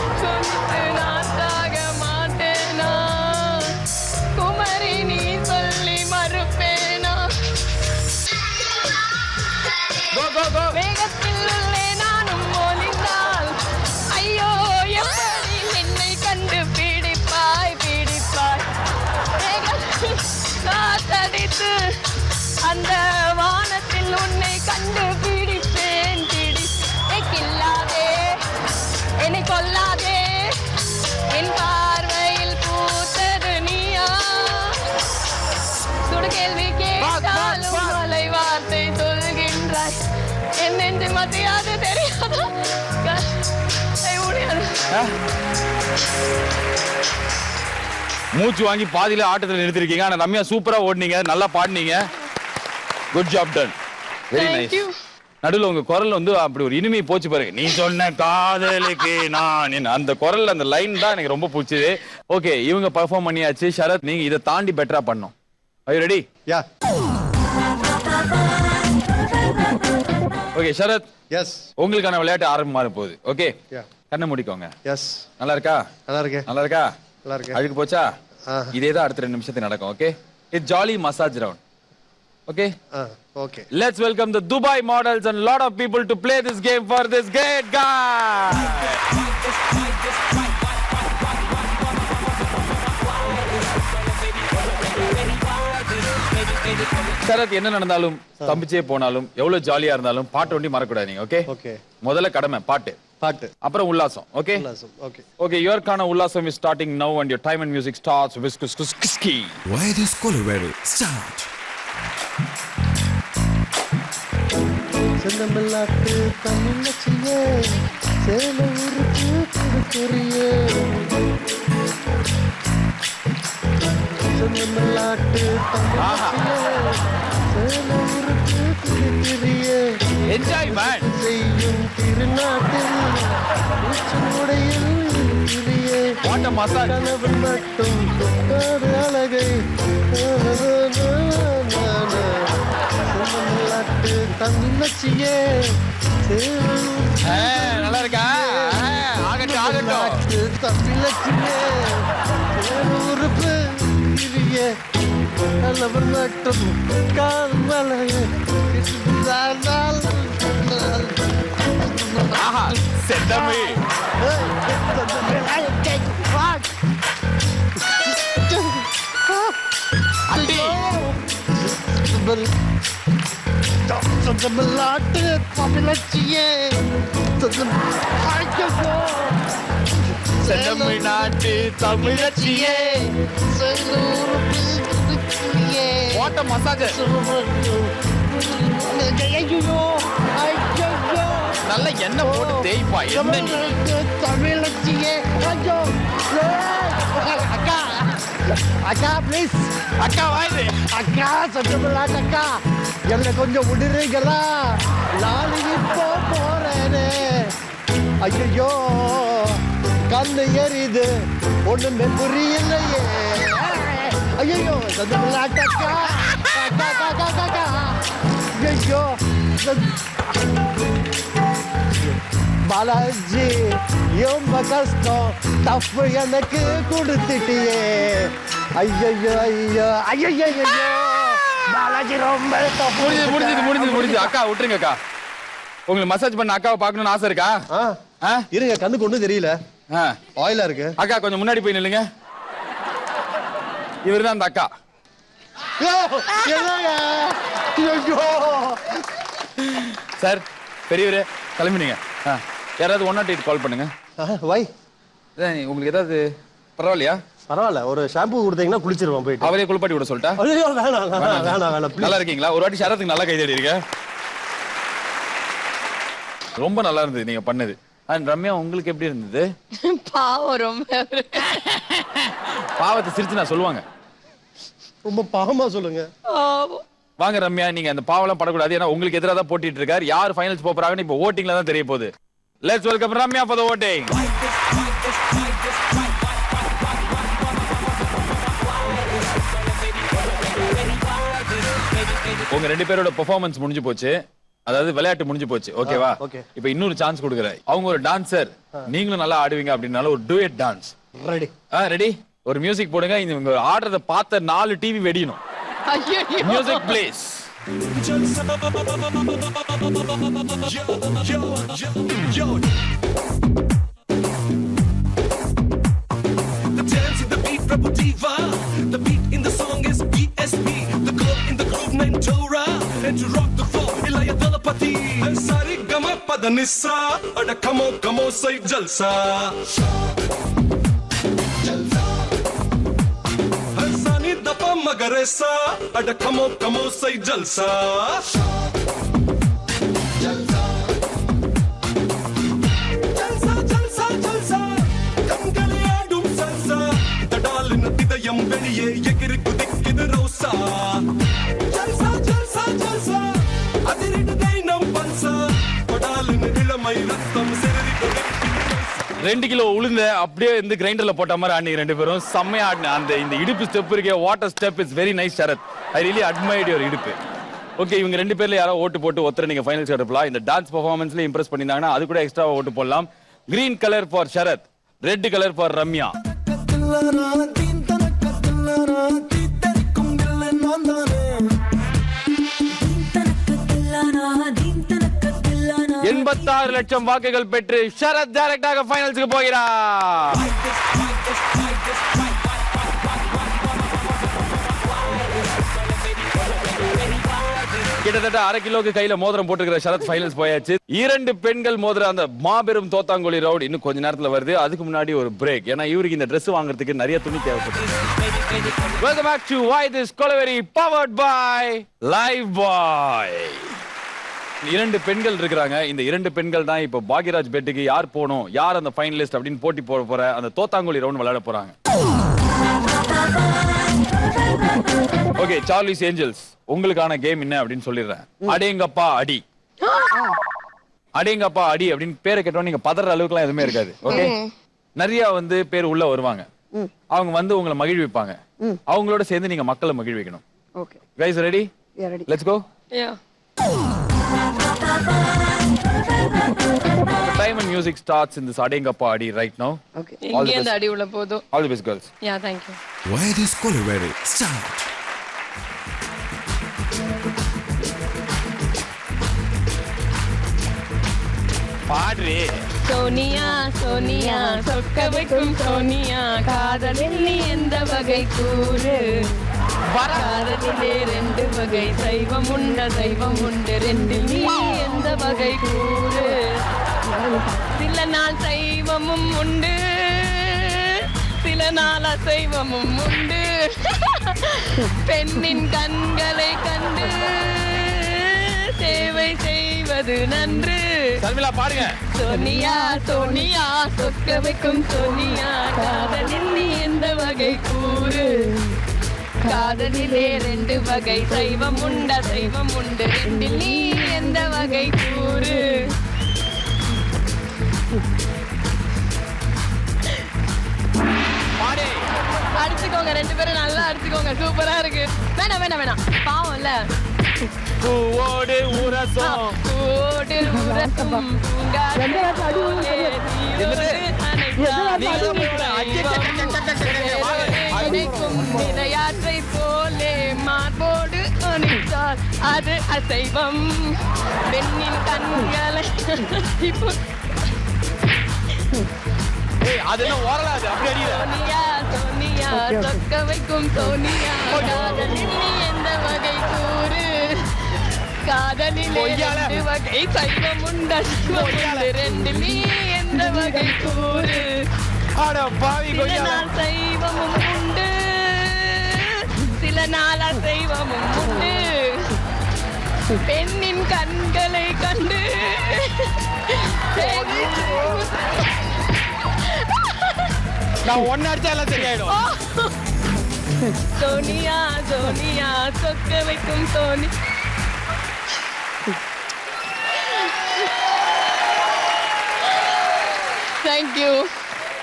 நான் சாக மாட்டேனா? குமரி நீ சொல்லி மறுப்பேனா? Go go go. வேகத்தில் உள்ளே நானும் நெஞ்சு மத்தியாது தெரியாதா முடியாது. மூச்சு வாங்கி பாதியில ஆட்டத்துல நிறுத்திருக்கீங்க. ஆனா ரம்யா சூப்பரா ஓடுனீங்க, நல்லா பாடுனீங்க. Good job done. Very Thank nice. you. நடுவுல உங்க குரல் வந்து அப்படி ஒரு இனிமை போச்சு பாருங்க. நீ சொன்ன காதலுக்கு நான் அந்த குரல்ல அந்த லைன் தான் எனக்கு ரொம்ப பிடிச்சது. ஓகே, இவங்க பெர்ஃபார்ம் பண்ணியாச்சு. ஷரத், நீங்க இதை தாண்டி பெட்டரா பண்ணணும். Are you ready? Yeah okay Sharath, yes உங்களுக்கான விளையாட்டு ஆரம்பமா போகுது. ஓகே, யா கண்ணை மூடிக்கோங்க. எஸ் நல்லா இருக்கா? நல்லா இருக்கேன் நல்லா இருக்கா? நல்லா இருக்கேன். அழுக்கு போச்சா? இதே தான் அடுத்த 2 நிமிஷத்துக்கு நடக்கும். Okay, it's jolly massage round. Okay, okay. let's welcome the Dubai models and lot of people to play this game for this great guy. Sarath, என்ன நடந்தாலும் தம்பிச்சே போனாலும் எவ்வளவு ஜாலியா இருந்தாலும் பாட்டு ஒண்டி மறக்கூடாது நீங்க. Okay okay. முதல்ல கடமை பாட்டு, பாட்டு, அப்புறம் உல்லாசம். Okay okay. ஓகே, யுவர்க்கான உல்லாசம் is starting now and your time and music starts with Whiskey. Why this Colorado? Start. செந்தமிழ்நாட்டு தமிழச்சியே சேல ஊருக்கு கொடுக்குறியே செந்தமிழ்நாட்டு தமிழச்சியே சேல ஊருக்கு கொடுக்குறியே Enjoy man. செய்யும் திருநாட்டில் உடையில் இருக்கிறியே What a massage. கனவு மட்டும் கொட்டாத அழகை செந்தமிழ்நாட்டு தமிழச்சியே நல்லா இருக்கா? ஆகட்டும் ஆகட்டும். தமிழச்சியே உறுப்பு நல்லவர் மட்டும் கால்மலையே ஆஹா, செந்தமிழ். அடி. தமிழ்நாட்டு தமிழச்சியே செந்தமிழ்நாட்டு தமிழச்சியே. What a massage. நல்ல எண்ணெய் போட்டு தேய்ப்பா. என்ன நீ? தமிழச்சியே ஐயோ அக்கா அக்கா ப்ளீஸ் அக்கா வாயுது. அக்கா சட்டமில்லாட்ட அக்கா என்னை கொஞ்சம் விடுறீங்களா? நாளைக்கு இப்போ போறேனே. ஐயோ கண்ணு எரியுது ஒண்ணுமே புரியலையே. ஐயோ சட்டமில்லாட்ட அக்கா அக்கா அக்கா அக்கா அக்கா ஐயோ பாலாஜி ரொம்ப கஷ்டம் தப்பு எனக்கு கொடுத்துட்டியே. ஐயோ ஐயோ ஐயோ ஐயோ பாலாஜி ரொம்ப தப்பு. முடிஞ்சது. அக்கா விட்டுருங்க அக்கா. உங்களுக்கு மசாஜ் பண்ண அக்காவை பார்க்கணும்னு ஆசை இருக்கா? இருங்க, கண்ணுக்கு ஒண்ணும் தெரியல, ஆயிலா இருக்கு. அக்கா கொஞ்சம் முன்னாடி போய் நில்லுங்க. இவர்தான் அந்த அக்கா. சார், பெரியவரே கிளம்பினீங்க. யாராவது 108 கால் பண்ணுங்க. வை உங்களுக்கு ஏதாவது பரவாயில்லையா? பரவாயில்ல, ஒரு ஷாம்பு கொடுத்தீங்கன்னா குளிச்சிருவோம் போயிட்டு. அவரே குளிப்பாட்டி விட சொல்லிட்டா? ஐயோ வேணாம் வேணாம் வேணாம். நல்லா இருக்கீங்களா? ஒரு வாட்டி ஷரத்துக்கு நல்லா கை தேடி இருக்க. ரொம்ப நல்லா இருந்தது நீங்க பண்ணது. ரம்யா, உங்களுக்கு எப்படி இருந்தது? பாவம் ரொம்ப. பாவத்தை சிரிச்சு நான் சொல்லுவாங்க. ரொம்ப பாவமா சொல்லுங்க. வாங்க ரம்யா, நீங்க அந்த பாவெல்லாம் படக்கூடாது. ஏன்னா உங்களுக்கு எதிராக தான் போட்டிட்டு இருக்காரு. யார் ஃபைனல்ஸ் போறாங்கன்னு இப்போ ஓட்டிங்ல தான் தெரிய போகுது. Let's welcome Ramya for the voting. உங்க 2 பேரோட பெர்ஃபார்மன்ஸ் முடிஞ்சு போச்சு. அதாவது விளையாட்டு முடிஞ்சு போச்சு. ஓகேவா? இப்போ இன்னொரு சான்ஸ் கொடுக்குறேன். அவங்க ஒரு டான்சர், நீங்களும் நல்லா ஆடுவீங்க அப்படினால ஒரு டுயட் டான்ஸ். ரெடி? ரெடி. ஒரு மியூசிக் போடுங்க. இவங்க ஆடுறத பார்த்த 4 டிவி வெடியணும். Music please. The dance in the beat, Prabhu Diva. The beat in the song is ESP. The club in the groove named Tora. And to rock the floor, Ilaya Dalapati. Sari Gama Padanissa. Ada Kamo say Jalsa. Sani Dapa Magaresa. Ada Kamo say Jalsa. 2 kilo உளுந்த அப்படியே இந்த கிரைண்டர்ல போட்ட மாதிரி ஆடினீங்க 2 பேரும். செம்மையா ஆடின அந்த இந்த இடுப்பு ஸ்டெப் இருக்கே, water step is very nice Sarath. I really admired your இடுப்பு. ஓகே, இவங்க 2 பேர்ல யாரோ ஓட்டு போட்டு ஒருத்தர் நீங்க ஃபைனல்ஸ் எடுக்கலாம். இந்த டான்ஸ் பெர்ஃபார்மன்ஸ்ல இம்ப்ரெஸ் பண்ணிருந்தாங்கன்னா அது கூட எக்ஸ்ட்ரா ஓட்டு போடலாம். Green colour for Sharath, red colour for Ramya. $86 லட்சம் வாக்குகள் பெற்று சரத் டைரக்டாக ஃபைனல்ஸ்க்கு போகிறார். கிட்டத்தட்ட 1/2 கிலோக்கு கையில மோதிரம் போட்டுக்கிற சரத் ஃபைனல்ஸ் போயாச்சு. 2 பெண்கள் மோதிர அந்த மாபெரும் தோத்தாங்குழி ரவுண்ட் இன்னும் கொஞ்ச நேரத்துல வருது. அதுக்கு முன்னாடி ஒரு பிரேக். ஏன்னா இவருக்கு இந்த Dress வாங்குறதுக்கு நிறைய துணி தேவைப்படுது. Welcome back to Why This Kolaveri powered by Lifebuoy. 2 பெண்கள் இருக்கிறாங்க. இந்த 2 பெண்கள் தான் இப்போ பாக்யராஜ் பெட்டுக்கு யார் போகணும், யார் அந்த ஃபைனலிஸ்ட் அப்படின்னு போட்டி போற அந்த தோத்தாங்குழி ரவுண்ட் விளையாட போறாங்க. ஓகே, சார்லிஸ் ஏஞ்சல்ஸ், உங்களுக்கான கேம் என்ன அப்படின்னு சொல்லிடுறேன். அடேங்கப்பா அடி. அடேங்கப்பா அடி அப்படின்னு பேரை கேட்டோம் நீங்க பதற அளவுக்குலாம் எதுவுமே இருக்காது. ஓகே, நிறைய பேர் உள்ள வருவாங்க. அவங்க உங்களை மகிழ்விப்பாங்க. அவங்களோட சேர்ந்து நீங்க மக்களை மகிழ்விக்கணும். Okay guys, ready? Let's go. Yeah. Time and music starts in this Adengappa Adi right now. Okay இங்கே அந்த அடி உள்ள போதும். All the best, girls. Yeah, thank you. Why this Kolaveri? Start. பாடுறே. Sonia Sonia சொக்க வைக்கும் சோனியா, காதலில் நீ எந்த வகை கூறு? காதலிலே 2 வகை, சைவம் உண்டு சைவம் உண்டு, 2 நீ எந்த வகை கூறு? சில நாள் சைவமும் உண்டு, சில நாள் அசைவமும் உண்டு. பெண்ணின் கண்களை கண்டு சேவை செய்வது நன்று. சர்மிளா பாடுங்க. சோனியா சோனியா சொக்க வைக்கும் சோனியா, காதலில் நீ எந்த வகை கூறு? காதலிலே 2 வகை, சைவம் உண்ட சைவம் உண்டு, 2 நீ எந்த வகை கூறு? அடிச்சுக்கோங்க, 2 பேரும் நல்லா அடிச்சுக்கோங்க. சூப்பரா இருக்கு. வேணாம் வேணாம் வேணாம், பாவம் இல்ல. பூவோடு உரசம், பூவோடு உரசும் பூங்காற்றே போலே, நீரோடு அணைக்கும் நிலையாற்றை போலே, மார்போடு அணைத்தால் அது அசைவம். பெண்ணின் கண்களை இப்போ அதெல்லாம் ஓரலாது. அப்படி அடியில. சோனியா சோனியா சொக்க வைக்கும் சோனியா, காதலில் நீ எந்த வகை கூறு? காதலிலே 2 வகை, சைவம் உண்ட சைவம் உண்டு, 2 நீ எந்த வகை கூறு? அட பாவி சில கொய்யால. நாள் சைவமும் உண்டு, சில நாள் அசைவமும் உண்டு. பெண்ணின் கண்களை கண்டு நான் ஒன்னு அடிச்சா எல்லாம் சரியாயிடும். சோனியா சோனியா சொக்க வைக்கும் சோனி. தேங்க்யூ.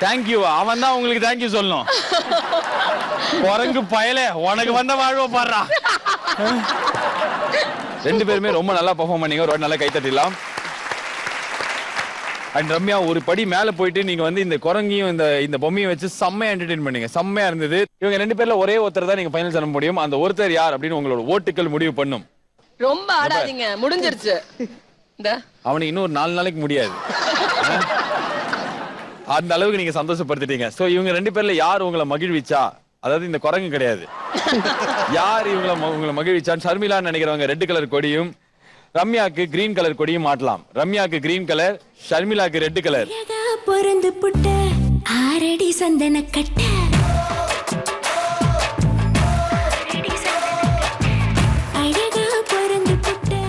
தேங்க்யூ. அவன் தான் உங்களுக்கு தேங்க்யூ சொல்லணும். குரங்கு பயலே, உனக்கு வந்த வாழ்வ பாடுறா. 2 பேருமே ரொம்ப நல்லா பெர்ஃபார்ம் பண்ணீங்க. ஒரு நல்லா கை தட்டிடலாம். அண்ட் ரம்யா, ஒரு படி மேல போயிட்டு நீங்க இந்த குரங்கையும் இந்த பொம்மையும் வச்சு செம்மையா என்டர்டெயின் பண்ணீங்க. செம்மையா இருந்தது. இவங்க 2 பேர்ல ஒரே ஒருத்தர் தான் நீங்க ஃபைனல்ஸ் அனுப்ப முடியும். அந்த ஒருத்தர் யார் அப்படின்னு உங்களோட ஓட்டுகள் முடிவு பண்ணும். ரொம்ப ஆடாதீங்க, முடிஞ்சிருச்சு. அவனுக்கு இன்னும் ஒரு 4 நாளைக்கு முடியாது. அந்த அளவுக்கு நீங்க சந்தோஷப்படுத்திட்டீங்க. சோ இவங்க 2 பேர்ல யார் உங்களை மகிழ்விச்சா, அதாவது இந்த குரங்கு கிடையாது, யார் உங்களை மகிழ்விச்சான்னு ஷர்மிளான்னு நினைக்கிறவங்க ரெட் கலர் கொடியும், ரம்யாக்கு கிரீன் கலர் கொடியும் மாட்டலாம். ரம்யாக்கு கிரீன் கலர், ஷர்மிளாக்கு ரெட் கலர். பொருந்து புட்ட ஆரடி சந்தன கட்ட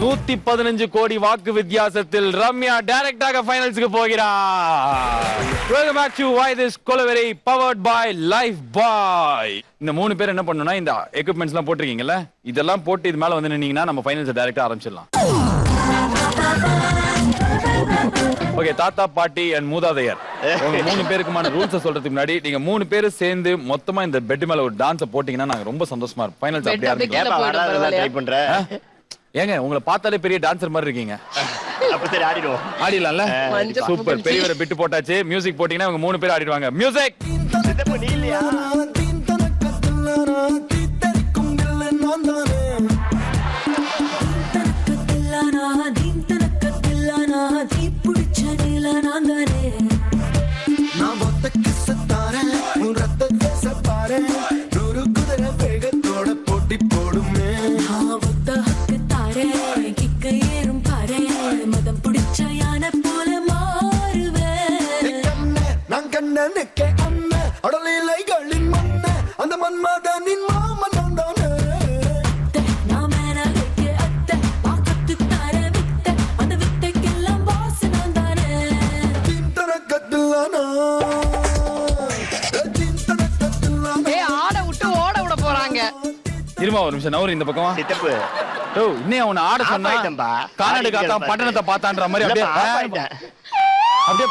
115 கோடி வாக்கு வித்தியாசத்தில் ரம்யா டைரக்டாக ஃபைனல்ஸ்க்கு போகிறார். Welcome back to Why This Kolaveri powered by Lifebuoy. இந்த 3 பேர் என்ன பண்ணனும்னா, இந்த எக்யூப்மென்ட்ஸ்லாம் போட்டுருக்கீங்கல்ல, இதெல்லாம் போட்டு இது மேல நின்னீங்கன்னா நம்ம ஃபைனல்ஸ் டைரக்டா ஆரம்பிச்சிடலாம். ஓகே, தாத்தா பாட்டி அண்ட் மூதாதையர் உங்க 3 பேருக்குமான ரூல்ஸ் சொல்றதுக்கு முன்னாடி நீங்க 3 பேரும் சேர்ந்து மொத்தமா இந்த பெட் மேல ஒரு டான்ஸ் போட்டீங்கன்னா நாங்க ரொம்ப சந்தோஷமா இருப்போம். ஃபைனல்ஸ் அப்படியே ஆரம்பிக்கலாம். ஏப்பா வராதெல்லாம் ட்ரை பண்ற? ஏங்க உங்களை பார்த்தாலே பெரிய டான்சர் மாதிரி இருக்கீங்க. அப்ப சரி ஆடிடுவோம். ஆடிடலாம்ல? சூப்பர். பெரியவரை பிட்டு போட்டாச்சு. மியூசிக் போட்டீங்கன்னா உங்க 3 பேர் ஆடிடுவாங்க. மியூசிக். சித்தப்பு நீ இல்லையா? அந்த மன்மதனின் மாமன் இருமா ஒரு நிமிஷம் நவரு இந்த பக்கமா. சித்தப்பு ஓ இன்னே அவனை ஆட சொன்னா கானாடு காத்தா பட்டணத்தை பார்த்தான்ற மாதிரி அப்படியே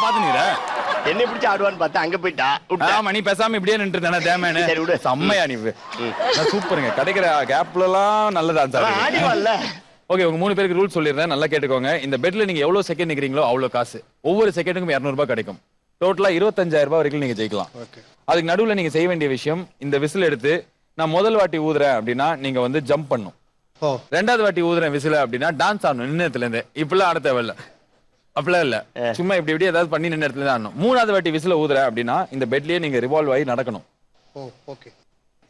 பாத்துனீர. என்ன பிடிச்சு ஆடுவான்னு பார்த்தா அங்க போயிட்டா. ஆமா நீ பேசாம இப்படியே நின்று தானே தேமேனு. சரி விடு. செம்மையா நீ சூப்பருங்க. கிடைக்கிற கேப்ல எல்லாம் நல்லதா ஆடிவான்ல. ஓகே, உங்க 3 பேருக்கு ரூல் சொல்லிடுறேன், நல்லா கேட்டுக்கோங்க. இந்த பெட்ல நீங்க எவ்வளவு செகண்ட் நிக்கிறீங்களோ அவ்வளவு காசு. ஒவ்வொரு செகண்டுக்கும் 200 ரூபாய் கிடைக்கும். டோட்டலா 25,000 ரூபாய் வரைக்கும் நீங்க ஜெயிக்கலாம். அதுக்கு நடுவுல நீங்க செய்ய வேண்டிய விஷயம், இந்த விசில் எடுத்து நான் முதல் வாட்டி ஊதுறேன் அப்படின்னா நீங்க வந்து ஜம்ப் பண்ணும். ரெண்டாவது வாட்டி ஊதுறேன் விசில அப்படின்னா டான்ஸ் ஆடணும் நின்னத்துல இருந்து. இப்பெல்லாம் ஆட தேவையில்ல, அப்படிலாம் இல்ல. சும்மா இப்படி இப்படி ஏதாவது பண்ணி நின்ன இடத்துல தான் ஆடணும். மூணாவது வாட்டி விசில ஊதுறேன் அப்படின்னா இந்த பெட்லயே நீங்க ரிவால்வ் ஆகி நடக்கணும்.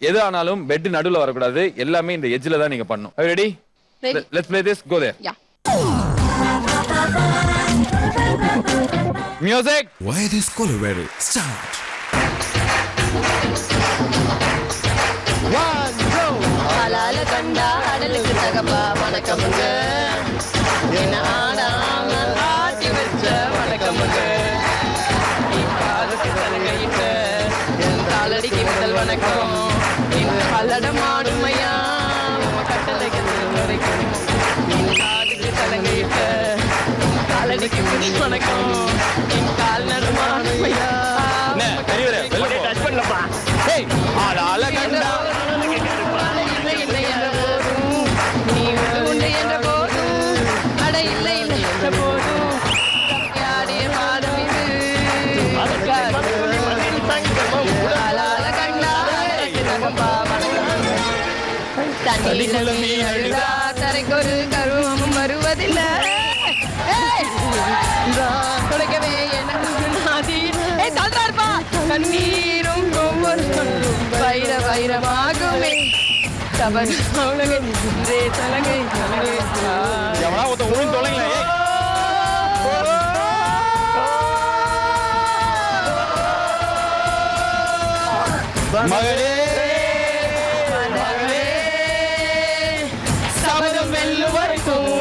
எது ஆனாலும் பெட் நடுவுல வரக்கூடாது, எல்லாமே இந்த எட்ஜ்ல தான் நீங்க பண்ணணும். Ready? Let's play this. Go there. Yeah. Music. Why this Colorado? Start. அலால கண்டா அடலுக்கு தகப்பா வணக்கமுங்க. என்ன ஆடாம ஆட்டி வச்ச வணக்கமுங்க. பாதத்து தலையிட்ட என் காலடிக்கு முதல் வணக்கம். இந்த பல்லடம் ஆடுமையா கட்டளைக்கு வரைக்கும். என் காதுக்கு தலையிட்ட காலடிக்கு முதல் வணக்கம். என் கால் நடுமாடுமையா டச் பண்ணலப்பா. அலால கண்டா நீ உண்டு என்ற போதும் அட இல்லை இல்லை என்ற போதும் ஆடிய பாதம் இது. அலால கண்டா தகப்பா தண்ணியில மீன் அழுதா தரைக்கொரு கருவமும் வருவதில்லை. தொலைக்கவே எனக்கு நாதி தள்ளார்பா கண்ணீரும் ஒவ்வொரு சொல்லும் வைர வைரமாகுமே. தவறு உலகை தலகை எவனா ஒருத்த ஊன் தொலைங்களே. மகளே மகளே சபதம் வெல்லுவரைக்கும்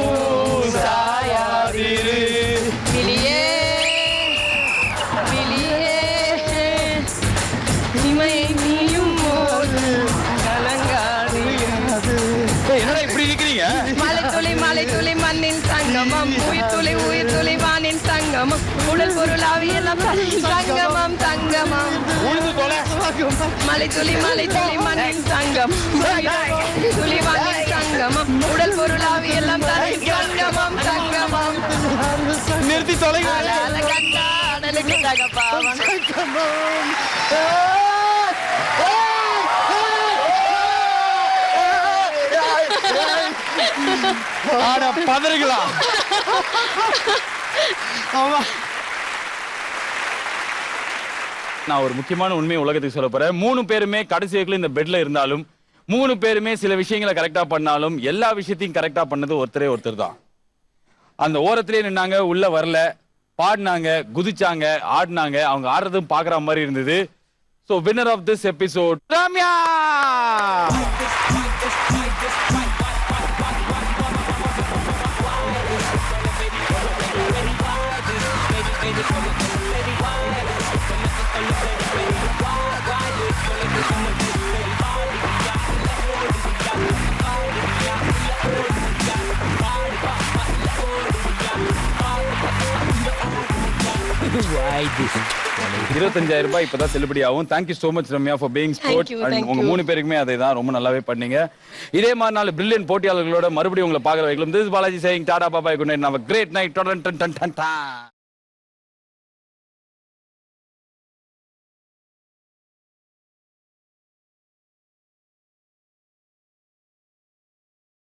சாயாதிரு. விழியே விழியே இமையை நீயும் போது கலங்காது. என்னடா இப்படி இருக்கிறீங்க? மலை துளி மண்ணின் சங்கமம், உயிர் துளி வானின் சங்கமம், உடல் பொருளாவி எல்லாம் சங்கமம் சங்கமம். மலை துளி மண்ணின் சங்கமம், துளி வானின் சங்கமம், உடல் பொருளாவி எல்லாம் சங்கமம் சங்கமம். நிறுத்தி தொலைங்க. கண்டா அடலுக்கு தகப்பா வணக்கமும். ஆட பதறுகளா? நான் ஒரு முக்கியமான உண்மையை உலகத்துக்கு சொல்ல போறேன். 3 பேருமே கடைசி வரைக்கும் இந்த பெட்ல இருந்தாலும் 3 பேருமே சில விஷயங்களை கரெக்டா பண்ணாலும் எல்லா விஷயத்தையும் கரெக்டா பண்ணது ஒருத்தர் தான். அந்த ஓரத்திலே நின்னாங்க, உள்ள வரல, பாடினாங்க, குதிச்சாங்க, ஆடினாங்க. அவங்க ஆடுறதும் பாக்குற மாதிரி இருந்தது. So winner of this episode, Ramya. 25,000 இப்பதான் செல்லுபடி ஆகும். Thank you so much Ramya for being sport. Thank you, thank உங்க you. 3 பேருக்குமே அதேதான், ரொம்ப நல்லாவே பண்ணீங்க. இதே மாதிரி 4 பிரில்லியன்ட் போட்டியாளர்களோட மறுபடியும் உங்களை பார்க்க வைக்கலாம். This is Balaji saying tata bye bye, good night, have a great night.